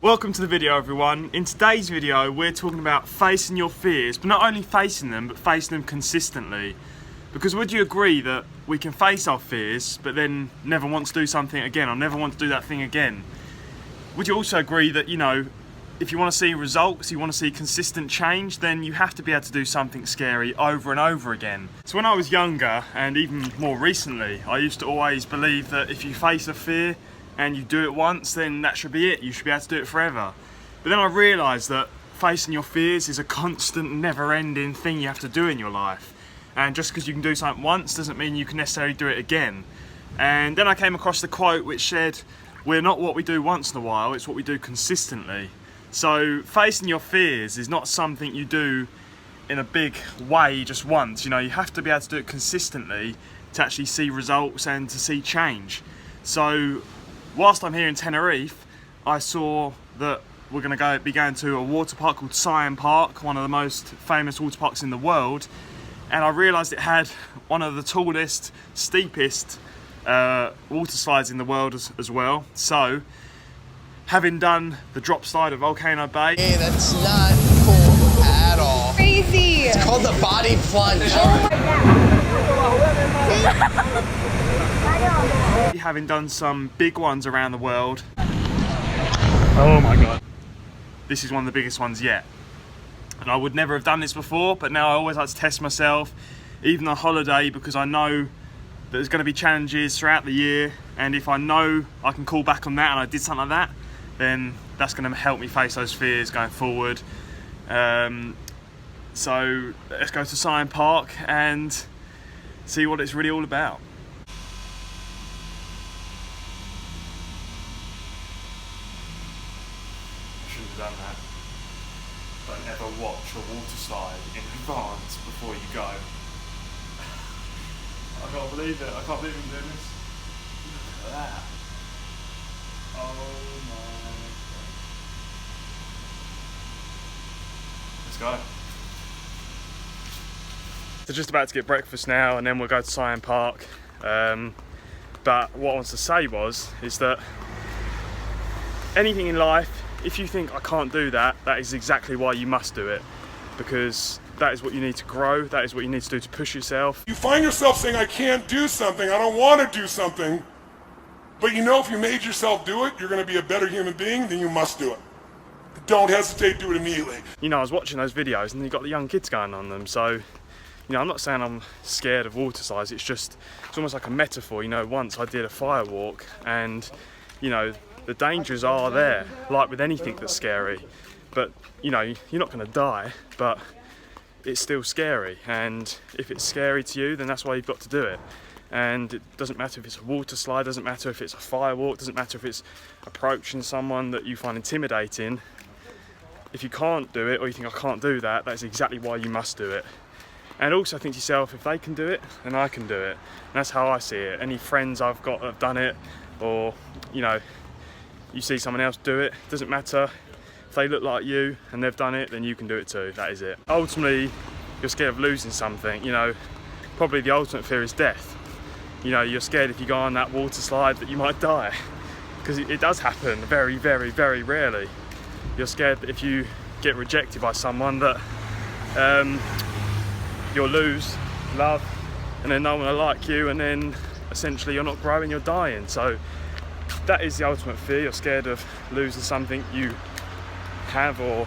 Welcome to the video, everyone. In today's video we're talking about facing your fears, but not only facing them, but facing them consistently. Because would you agree that we can face our fears but then never want to do something again, or never want to do that thing again? Would you also agree that, you know, if you want to see results, you want to see consistent change, then you have to be able to do something scary over and over again? So when I was younger, and even more recently, I used to always believe that if you face a fear and you do it once, then that should be it. You should be able to do it forever. But then I realised that facing your fears is a constant, never-ending thing you have to do in your life. And just because you can do something once doesn't mean you can necessarily do it again. And then I came across the quote which said, "We're not what we do once in a while, it's what we do consistently." So facing your fears is not something you do in a big way just once. You know, you have to be able to do it consistently to actually see results and to see change. So whilst I'm here in Tenerife, I saw that we're going to be going to a water park called Scion Park, one of the most famous water parks in the world, and I realised it had one of the tallest, steepest water slides in the world as well. So, having done the drop slide of Volcano Bay, hey, that's not cool at all. Crazy! It's called the body plunge. having done some big ones around the world, oh my god, this is one of the biggest ones yet. And I would never have done this before, but now I always like to test myself, even on holiday, because I know that there's going to be challenges throughout the year, and if I know I can call back on that and I did something like that, then that's going to help me face those fears going forward. So let's go to Scion Park and see what it's really all about. Done that. Don't ever watch a water slide in advance before you go. I can't believe it. I can't believe I'm doing this. Look at that. Oh my god. Let's go. So just about to get breakfast now, and then we'll go to Scion Park. But what I wanted to say is that anything in life, if you think I can't do that, that is exactly why you must do it, because that is what you need to grow, that is what you need to do to push yourself. You find yourself saying, I can't do something, I don't want to do something, but you know if you made yourself do it, you're going to be a better human being, then you must do it. Don't hesitate, do it immediately. You know, I was watching those videos and you've got the young kids going on them, so, you know, I'm not saying I'm scared of water slides, it's almost like a metaphor. You know, once I did a fire walk and, you know, the dangers are there, like with anything that's scary. But, you know, you're not going to die, but it's still scary. And if it's scary to you, then that's why you've got to do it. And it doesn't matter if it's a water slide, doesn't matter if it's a fire walk, doesn't matter if it's approaching someone that you find intimidating. If you can't do it, or you think I can't do that, that's exactly why you must do it. And also think to yourself, if they can do it, then I can do it. And that's how I see it. Any friends I've got that have done it, or, you know, you see someone else do it, doesn't matter if they look like you and they've done it, then you can do it too. That is it. Ultimately, you're scared of losing something. You know, probably the ultimate fear is death. You know, you're scared if you go on that water slide that you might die, because it does happen very, very, very rarely. You're scared that if you get rejected by someone that you'll lose love, and then no one will like you, and then essentially you're not growing, you're dying. So that is the ultimate fear. You're scared of losing something you have or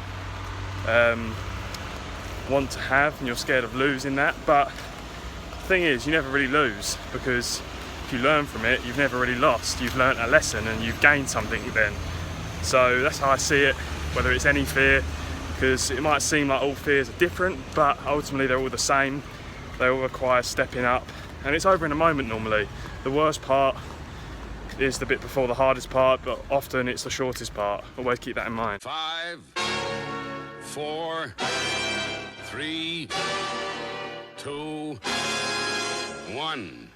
want to have, and you're scared of losing that. But the thing is, you never really lose, because if you learn from it, you've never really lost. You've learnt a lesson and you've gained something then. So that's how I see it, whether it's any fear, because it might seem like all fears are different, but ultimately they're all the same. They all require stepping up, and it's over in a moment normally. The worst part is the bit before the hardest part, but often it's the shortest part. Always keep that in mind. 5, 4, 3, 2, 1.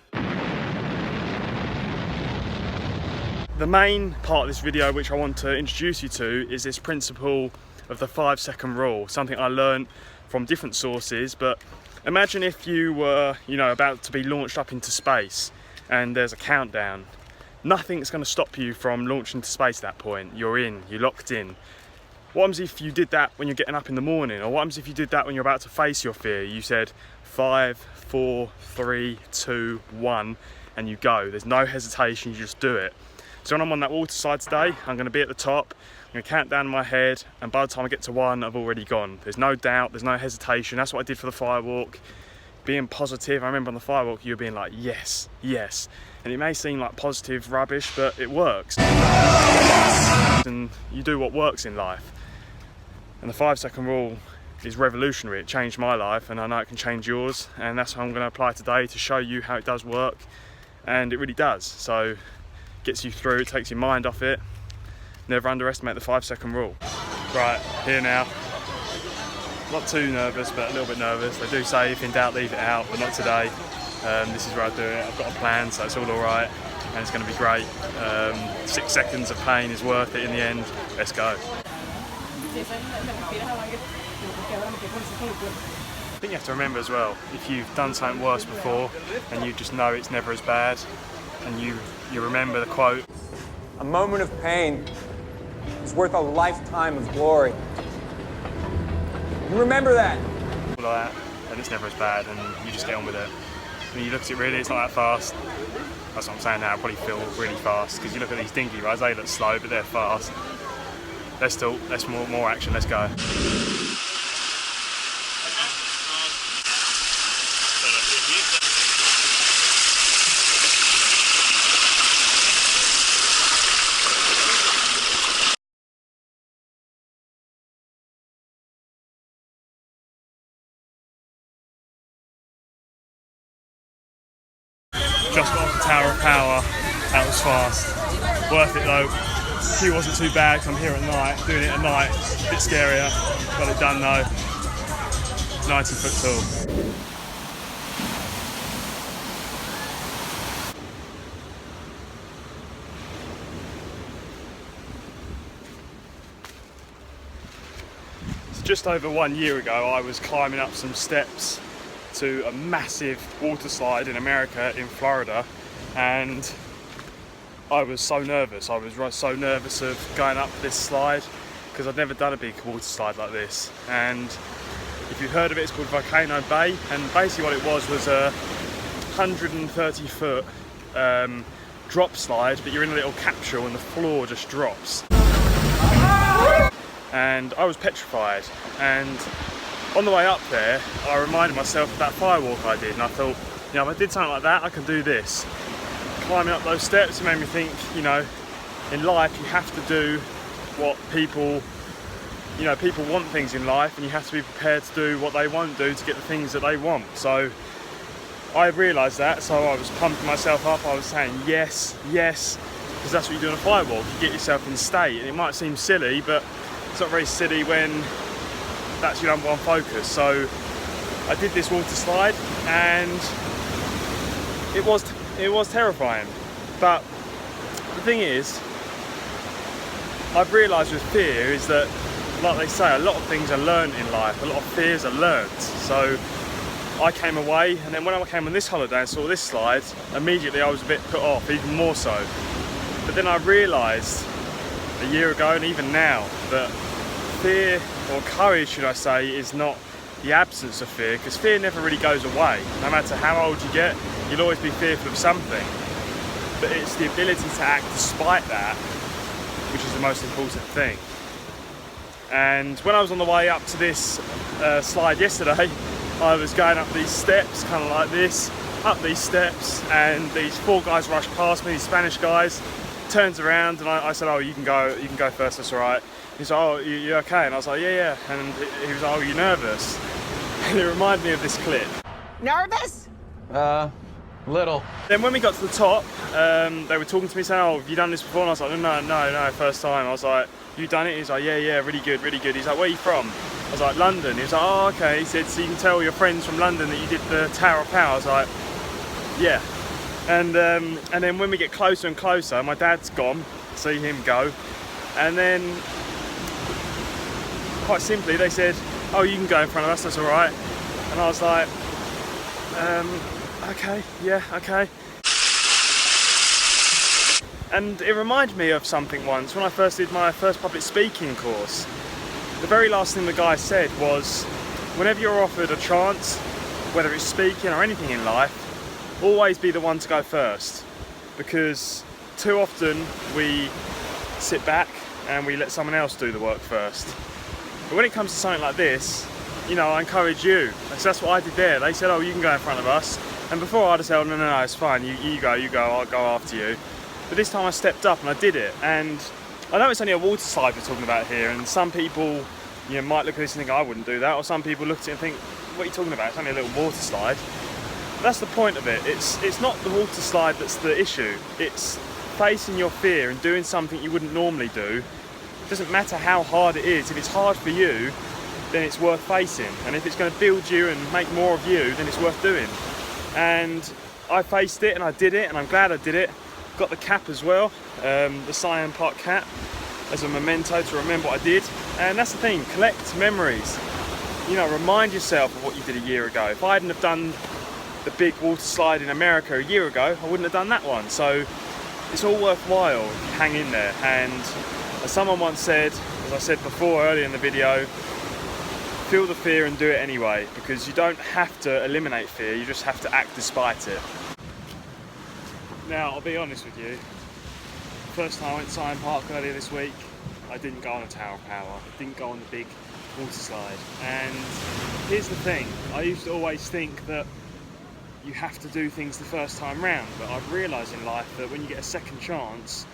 The main part of this video which I want to introduce you to is this principle of the 5-second rule, something I learned from different sources. But imagine if you were, you know, about to be launched up into space and there's a countdown. nothing's going to stop you from launching into space at that point. You're in, you're locked in. What happens if you did that when you're getting up in the morning? Or what happens if you did that when you're about to face your fear? You said 5, 4, 3, 2, 1, and you go. There's no hesitation, you just do it. So when I'm on that water slide today, I'm going to be at the top, I'm going to count down in my head, and by the time I get to 1, I've already gone. There's no doubt, there's no hesitation. That's what I did for the firewalk. Being positive. I remember on the firewalk you were being like, yes, yes. And it may seem like positive rubbish, but it works. And you do what works in life. And the 5-second rule is revolutionary. It changed my life, and I know it can change yours. And that's what I'm going to apply today to show you how it does work. And it really does. So it gets you through, it takes your mind off it. Never underestimate the 5-second rule. Right, here now. Not too nervous, but a little bit nervous. They do say if in doubt, leave it out, but not today. This is where I do it. I've got a plan, so it's all right, and it's going to be great. 6 seconds of pain is worth it in the end. Let's go. I think you have to remember as well, if you've done something worse before, and you just know it's never as bad, and you remember the quote. A moment of pain is worth a lifetime of glory. You remember that. Like that, and it's never as bad, and you just get on with it. When you look at it, really, it's not that fast. That's what I'm saying now. I probably feel really fast because you look at these dinky rides, they look slow, but they're fast. Let's more action. Let's go. Just got off the Tower of Power, that was fast. Worth it though. Queue wasn't too bad because I'm here at night, doing it at night, a bit scarier. Got it done though. 90 foot tall. So just over 1 year ago, I was climbing up some steps to a massive water slide in America, in Florida, and I was so nervous. I was so nervous of going up this slide because I'd never done a big water slide like this. And if you've heard of it, it's called Volcano Bay, and basically what it was a 130 foot drop slide, but you're in a little capsule and the floor just drops. And I was petrified, and on the way up there, I reminded myself of that firewalk I did, and I thought, you know, if I did something like that, I can do this. Climbing up those steps, it made me think, you know, in life you have to do what people want things in life, and you have to be prepared to do what they won't do to get the things that they want. So I realised that, so I was pumping myself up, I was saying yes, yes, because that's what you do on a firewalk, you get yourself in state, and it might seem silly, but it's not very silly when that's your number one focus. So I did this water slide, and it was terrifying. But the thing is, I've realised with fear is that, like they say, a lot of things are learned in life, a lot of fears are learnt. So I came away, and then when I came on this holiday and saw this slide, immediately I was a bit put off, even more so. But then I realised a year ago, and even now, that fear, or courage should I say, is not the absence of fear, because fear never really goes away. No matter how old you get, you'll always be fearful of something. But it's the ability to act despite that, which is the most important thing. And when I was on the way up to this slide yesterday, I was going up these steps, kind of like this, up these steps, and these 4 guys rushed past me, these Spanish guys. Turns around, and I said, "Oh, you can go first. That's all right." He's like, "Oh, you okay?" And I was like, "Yeah." And he was like, "Oh, you nervous?" And it reminded me of this clip. Nervous? Little. Then when we got to the top, they were talking to me saying, "Oh, have you done this before?" And I was like, No, first time. I was like, "You done it?" He's like, Yeah, really good. He's like, "Where are you from?" I was like, "London." He was like, "Oh, okay." He said, "So you can tell your friends from London that you did the Tower of Power." I was like, "Yeah." And then when we get closer and closer, my dad's gone, see him go, and then quite simply they said, "Oh, you can go in front of us, that's all right." And I was like, okay, yeah, okay. And it reminded me of something once when I first did my first public speaking course. The very last thing the guy said was, whenever you're offered a chance, whether it's speaking or anything in life, always be the one to go first. Because too often we sit back and we let someone else do the work first. But when it comes to something like this, you know, I encourage you. So that's what I did there. They said, oh, you can go in front of us. And before I'd have said, oh, no, it's fine, you go, I'll go after you. But this time I stepped up and I did it. And I know it's only a water slide we're talking about here, and some people, you know, might look at this and think, I wouldn't do that. Or some people look at it and think, what are you talking about? It's only a little water slide. But that's the point of it. It's not the water slide that's the issue. It's facing your fear and doing something you wouldn't normally do. It doesn't matter how hard it is. If it's hard for you, then it's worth facing. And if it's going to build you and make more of you, then it's worth doing. And I faced it and I did it, and I'm glad I did it. Got the cap as well, the Cyan Park cap, as a memento to remember what I did. And that's the thing, collect memories. You know, remind yourself of what you did a year ago. If I hadn't have done the big water slide in America a year ago, I wouldn't have done that one. So it's all worthwhile if you hang in there. And as someone once said, as I said before earlier in the video, feel the fear and do it anyway, because you don't have to eliminate fear, you just have to act despite it. Now, I'll be honest with you, first time I went to Cyan Park earlier this week, I didn't go on a Tower of Power, I didn't go on the big water slide. And here's the thing, I used to always think that you have to do things the first time round, but I've realised in life that when you get a second chance,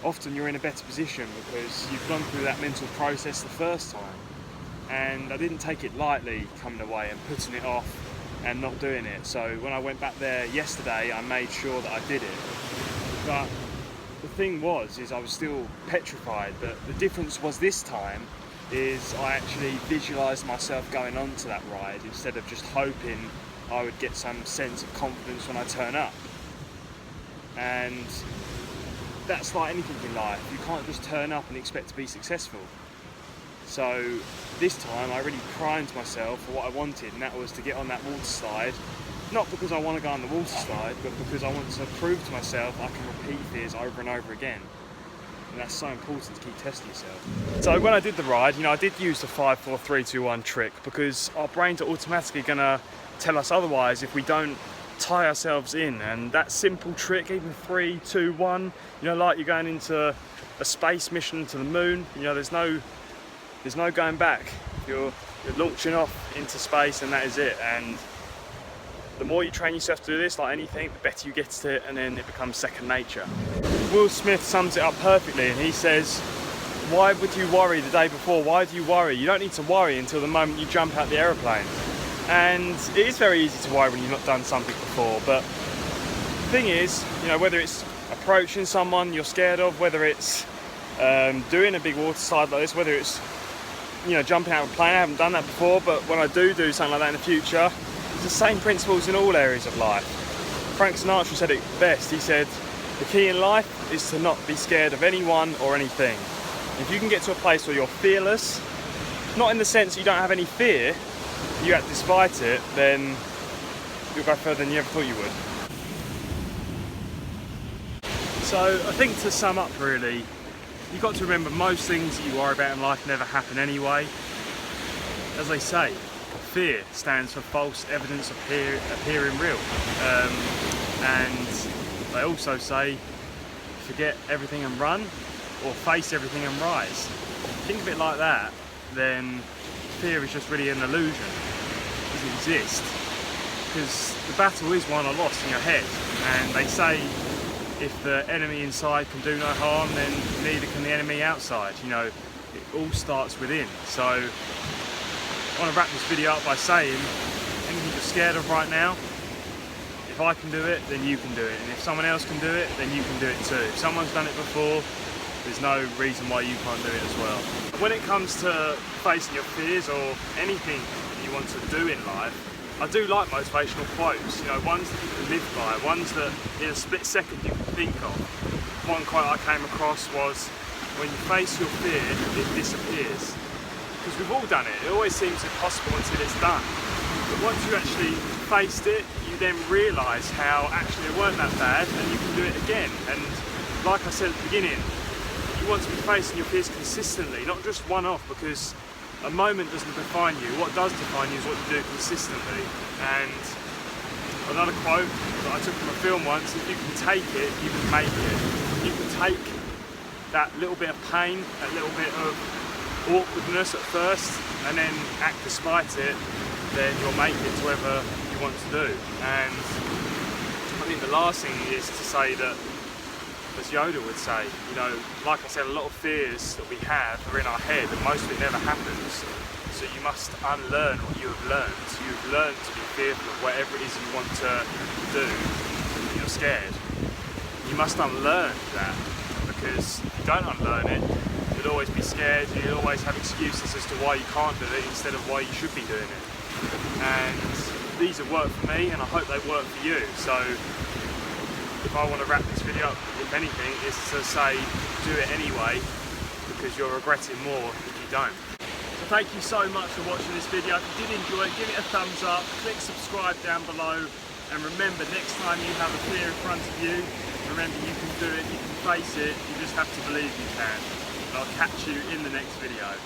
often you're in a better position because you've gone through that mental process the first time. And I didn't take it lightly coming away and putting it off and not doing it. So when I went back there yesterday, I made sure that I did it. But the thing was, I was still petrified, but the difference was this time is I actually visualised myself going on to that ride instead of just hoping I would get some sense of confidence when I turn up. And that's like anything in life, you can't just turn up and expect to be successful. So this time I really primed myself for what I wanted, and that was to get on that water slide, not because I want to go on the water slide, but because I want to prove to myself I can repeat fears over and over again. And that's so important to keep testing yourself. So when I did the ride, you know, I did use the 5, 4, 3, 2, 1 trick, because our brains are automatically going to tell us otherwise if we don't tie ourselves in. And that simple trick, even 3, 2, 1, you know, like you're going into a space mission to the moon, you know, there's no going back. You're launching off into space, and that is it. And the more you train yourself to do this, like anything, the better you get at it, and then it becomes second nature. Will Smith sums it up perfectly, and he says, why would you worry the day before? Why do you worry? You don't need to worry until the moment you jump out the aeroplane. And it is very easy to worry when you've not done something before, but the thing is, you know, whether it's approaching someone you're scared of, whether it's doing a big water slide like this, whether it's, you know, jumping out of a plane. I haven't done that before, but when I do something like that in the future, it's the same principles in all areas of life. Frank Sinatra said it best. He said, the key in life is to not be scared of anyone or anything. If you can get to a place where you're fearless, not in the sense you don't have any fear, you act despite it, then you'll go further than you ever thought you would. So I think to sum up really, you've got to remember most things that you worry about in life never happen anyway. As they say, fear stands for false evidence appearing real. And they also say, forget everything and run, or face everything and rise. Think of it like that, then fear is just really an illusion. It doesn't exist. Because the battle is won or lost in your head. And they say, if the enemy inside can do no harm, then neither can the enemy outside. You know, it all starts within. So I want to wrap this video up by saying, anything you're scared of right now, if I can do it, then you can do it. And if someone else can do it, then you can do it too. If someone's done it before, there's no reason why you can't do it as well. When it comes to facing your fears or anything that you want to do in life, I do like motivational quotes, you know, ones that you can live by, ones that in a split second you can think of. One quote I came across was, when you face your fear, it disappears. Because we've all done it. It always seems impossible until it's done. But once you actually faced it, you then realise how actually it weren't that bad, and you can do it again. And like I said at the beginning, you want to be facing your fears consistently, not just one-off, because a moment doesn't define you. What does define you is what you do consistently. And another quote that I took from a film once: if you can take it, you can make it. You can take that little bit of pain, that little bit of awkwardness at first, and then act despite it, then you'll make it to whatever you want to do. And I think the last thing is to say that, as Yoda would say, you know, like I said, a lot of fears that we have are in our head, and most of it never happens. So you must unlearn what you have learned. You've learned to be fearful of whatever it is you want to do. You're scared. You must unlearn that, because if you don't unlearn it, you'll always be scared. You'll always have excuses as to why you can't do it instead of why you should be doing it. And these have worked for me, and I hope they work for you. So if I want to wrap this video up, if anything, is to say do it anyway, because you'll regret it more if you don't. So thank you so much for watching this video. If you did enjoy it, give it a thumbs up, click subscribe down below, and remember, next time you have a fear in front of you, remember, you can do it, you can face it, you just have to believe you can. And I'll catch you in the next video.